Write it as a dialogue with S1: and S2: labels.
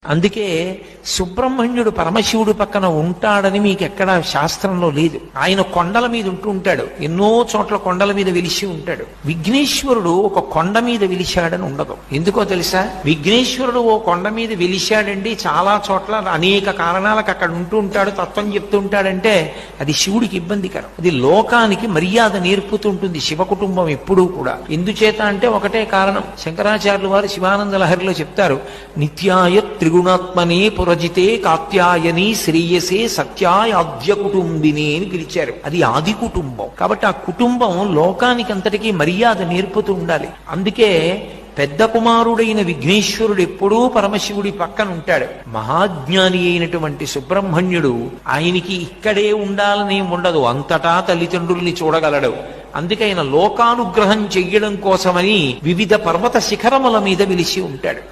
S1: అందుకే సుబ్రహ్మణ్యుడు పరమశివుడు పక్కన ఉంటాడని మీకు ఎక్కడ శాస్త్రంలో లేదు. ఆయన కొండల మీద ఉంటూ ఉంటాడు, ఎన్నో చోట్ల కొండల మీద వెలిసి ఉంటాడు. విఘ్నేశ్వరుడు ఒక కొండ మీద వెలిశాడని ఉండదు. ఎందుకో తెలుసా? విఘ్నేశ్వరుడు ఓ కొండ మీద వెలిశాడండి, చాలా చోట్ల అనేక కారణాలకు అక్కడ ఉంటూ ఉంటాడు, తత్వం చెప్తూ ఉంటాడంటే అది శివుడికి ఇబ్బందికరం. అది లోకానికి మర్యాద నేర్పుతుంటుంది శివ కుటుంబం ఎప్పుడూ కూడా. ఎందుచేత అంటే ఒకటే కారణం. శంకరాచార్యులు వారు శివానంద లహరిలో చెప్తారు, నిత్యాయ త్రిగుణాత్మనే పురజితే కాత్యాయని శ్రేయసే సత్యాయ ఆద్య కుటుంబిని అని పిలిచారు. అది ఆది కుటుంబం. కాబట్టి ఆ కుటుంబం లోకానికి అంతటికీ మర్యాద నేర్పుతూ ఉండాలి. అందుకే పెద్ద కుమారుడైన విఘ్నేశ్వరుడు ఎప్పుడూ పరమశివుడి పక్కన ఉంటాడు. మహాజ్ఞాని అయినటువంటి సుబ్రహ్మణ్యుడు ఆయనకి ఇక్కడే ఉండాలని ఉండదు, అంతటా తల్లిదండ్రుల్ని చూడగలడు. అందుకే ఆయన లోకానుగ్రహం చెయ్యడం కోసమని వివిధ పర్వత శిఖరముల మీద వెలిసి ఉంటాడు.